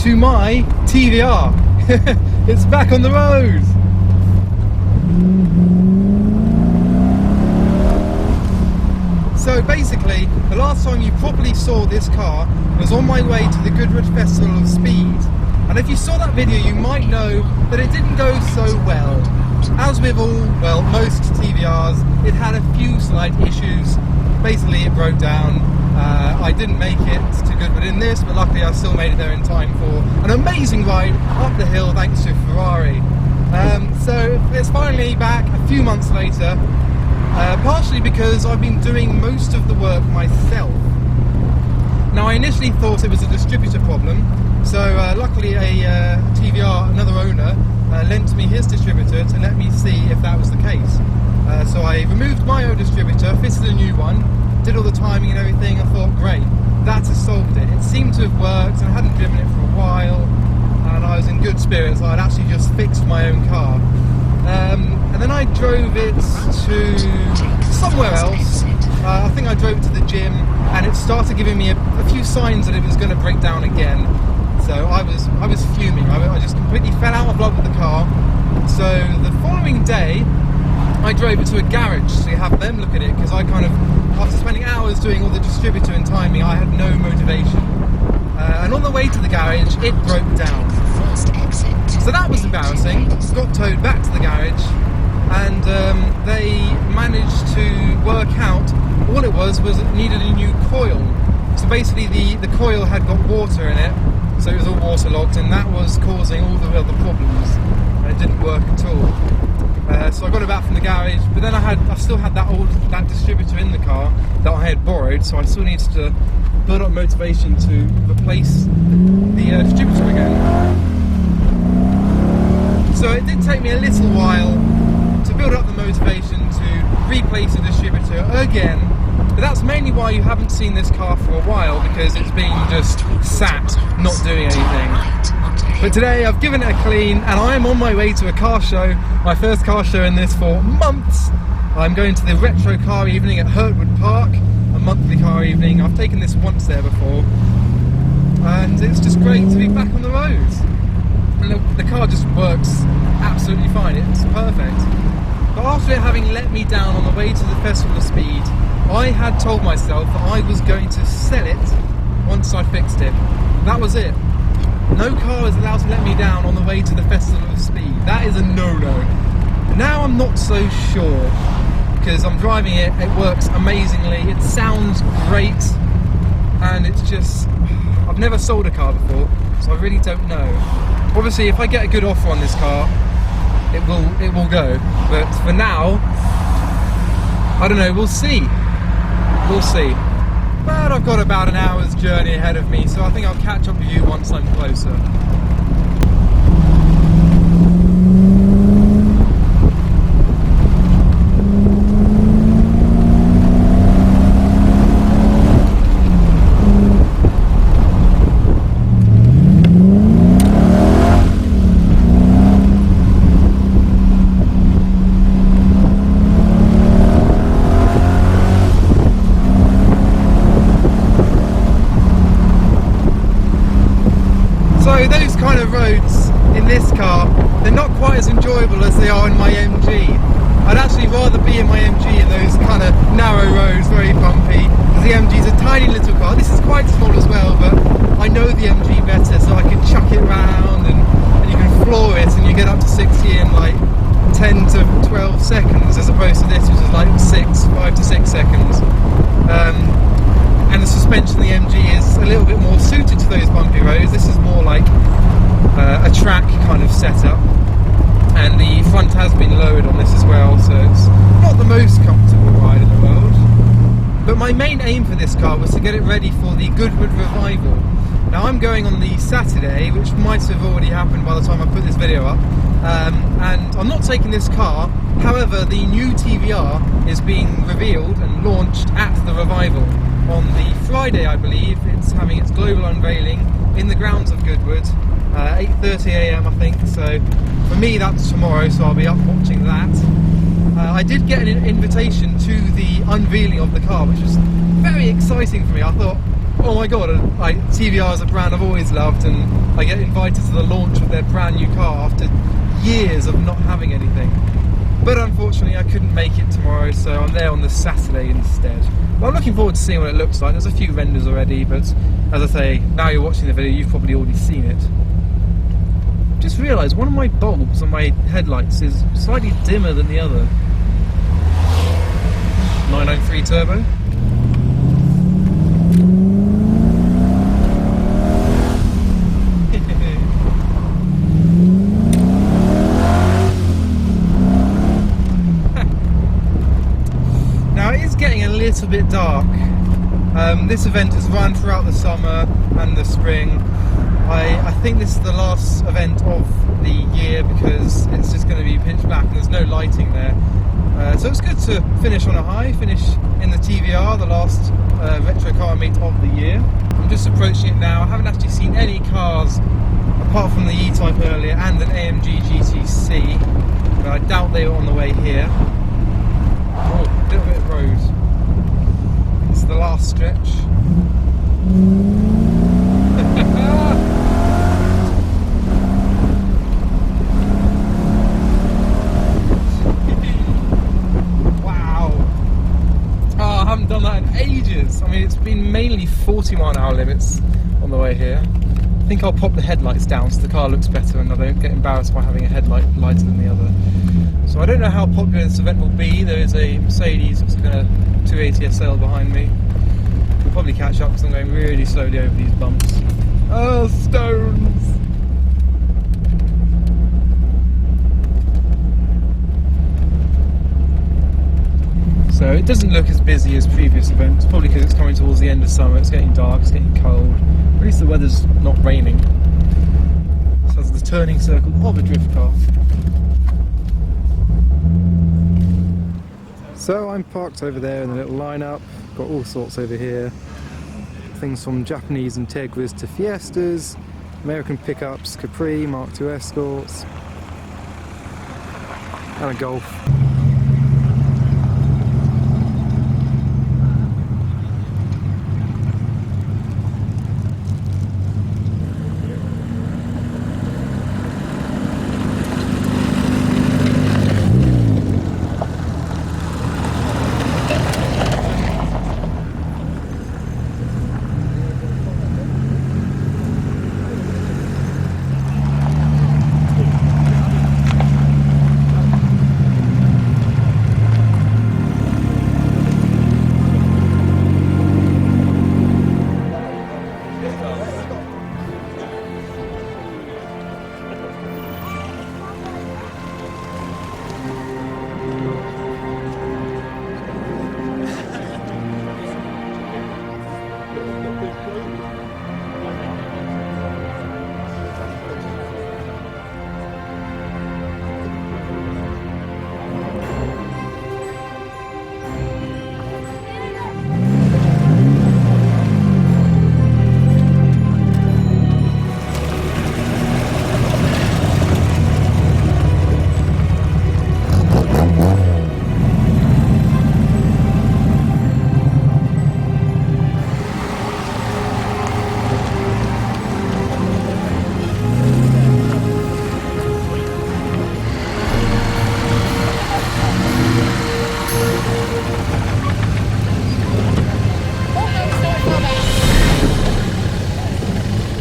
to my TVR. It's back on the road. So basically, the last time you properly saw this car was on my way to the Goodwood Festival of Speed. And if you saw that video, you might know that it didn't go so well. As with all, well, most TVRs, it had a few slight issues. Basically, it broke down. I didn't make it to Goodwood in this, but luckily I still made it there in time for an amazing ride up the hill thanks to Ferrari. So it's finally back a few months later, partially because I've been doing most of the work myself. Now, I initially thought it was a distributor problem, so luckily a TVR, another owner, lent me his distributor to let me see if that was the case. So I removed my old distributor, fitted a new one, did all the timing and everything. I thought, great, that has solved it. It seemed to have worked, and I hadn't driven it for a while, and I was in good spirits. I'd actually just fixed my own car. And then I drove it to somewhere else. I think I drove it to the gym, and it started giving me a few signs that it was going to break down again. So I was fuming. I just completely fell out of love with the car. So the following day, I drove it to a garage to have them look at it, because I kind of, after spending hours doing all the distributor and timing, I had no motivation. And on the way to the garage, it broke down. So that was embarrassing. Got towed back to the garage, and they managed to work out all it was it needed a new coil. So basically the coil had got water in it, so it was all waterlogged, and that was causing all the other problems, and it didn't work at all. So I got it back from the garage, but then I still had that distributor in the car that I had borrowed, so I still needed to build up motivation to replace the distributor again. So it did take me a little while to build up the motivation to replace the distributor again, but that's mainly why you haven't seen this car for a while, because it's been just sat, not doing anything. But today I've given it a clean, and I am on my way to a car show, my first car show in this for months. I'm going to the retro car evening at Hurtwood Park, a monthly car evening. I've taken this once there before, and it's just great to be back on the road. And the car just works absolutely fine, it's perfect. But after it having let me down on the way to the Festival of Speed, I had told myself that I was going to sell it once I fixed it. That was it. No car is allowed to let me down on the way to the Festival of Speed. That is a no-no. Now I'm not so sure, because I'm driving it, it works amazingly, it sounds great, and it's just, I've never sold a car before, so I really don't know. Obviously, if I get a good offer on this car, it will go. But for now, I don't know, we'll see. We'll see. But I've got about an hour's journey ahead of me, so I think I'll catch up with you once I'm closer. So those kind of roads in this car, they're not quite as enjoyable as they are in my MG. I'd actually rather be in my MG in those kind of narrow roads, very bumpy, because the MG is a tiny little car. This is quite small as well, but I know the MG better, so I can chuck it around and you can floor it, and you get up to 60 in like 10 to 12 seconds, as opposed to this, which is like 5 to 6 seconds. And the suspension of the MG is a little bit more suited to those bumpy roads. This is more like a track kind of setup, and the front has been lowered on this as well, so it's not the most comfortable ride in the world. But my main aim for this car was to get it ready for the Goodwood Revival. Now I'm going on the Saturday, which might have already happened by the time I put this video up, and I'm not taking this car. However, the new TVR is being revealed and launched at the Revival. On the Friday, I believe, it's having its global unveiling in the grounds of Goodwood, 8:30 AM I think, so for me that's tomorrow, so I'll be up watching that. I did get an invitation to the unveiling of the car, which was very exciting for me. I thought, oh my god, TVR is a brand I've always loved, and I get invited to the launch of their brand new car after years of not having anything. But unfortunately I couldn't make it tomorrow, so I'm there on the Saturday instead. But I'm looking forward to seeing what it looks like. There's a few renders already, but as I say, now you're watching the video, you've probably already seen it. Just realised one of my bulbs on my headlights is slightly dimmer than the other. 993 turbo. Now it is getting a little bit dark. This event has run throughout the summer and the spring. I think this is the last event of the year because it's just going to be pitch black and there's no lighting there. So it's good to finish on a high, finish in the TVR, the last retro car meet of the year. I'm just approaching it now. I haven't actually seen any cars apart from the E-Type earlier and an AMG GTC, but I doubt they were on the way here. Oh, a little bit of road. It's the last stretch. Done that in ages. I mean, it's been mainly 40-mile-an-hour limits on the way here. I think I'll pop the headlights down so the car looks better and I don't get embarrassed by having a headlight lighter than the other. So I don't know how popular this event will be. There is a Mercedes that's going to 280 SL behind me. We'll probably catch up because I'm going really slowly over these bumps. Oh, stones! So it doesn't look as busy as previous events, probably because it's coming towards the end of summer, it's getting dark, it's getting cold. At least the weather's not raining. So that's the turning circle of a drift car. So I'm parked over there in a little lineup, got all sorts over here. Things from Japanese Integras to Fiestas, American pickups, Capri, Mark II Escorts, and a Golf.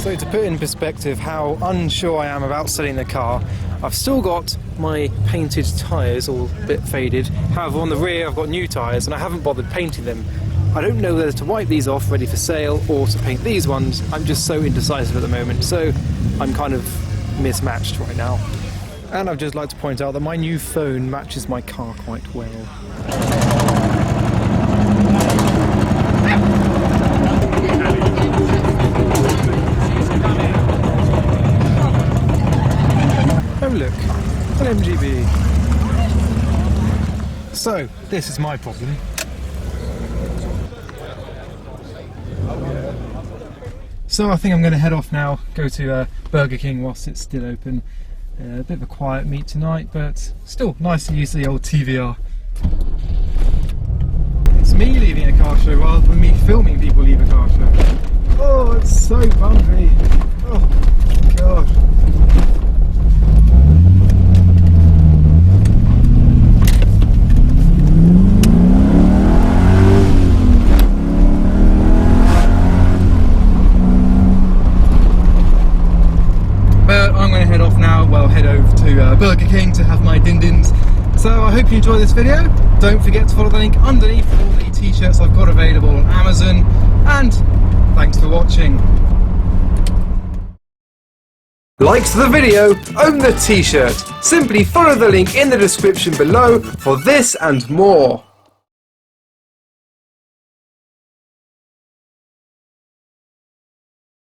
So to put in perspective how unsure I am about selling the car, I've still got my painted tyres all a bit faded. However, on the rear I've got new tyres and I haven't bothered painting them. I don't know whether to wipe these off ready for sale or to paint these ones. I'm just so indecisive at the moment, so I'm kind of mismatched right now. And I'd just like to point out that my new phone matches my car quite well. Oh look, an MGB. So, this is my problem. So I think I'm going to head off now, go to Burger King whilst it's still open. A bit of a quiet meet tonight, but still nice to use the old TVR. It's me leaving a car show rather than me filming people leave a car show. Oh, it's so bumpy. Oh, God. But I'm going to head off now, well, head over to Burger King to have my din-dins. So I hope you enjoy this video. Don't forget to follow the link underneath for all the t-shirts I've got available on Amazon. And thanks for watching. Likes the video, own the t-shirt. Simply follow the link in the description below for this and more.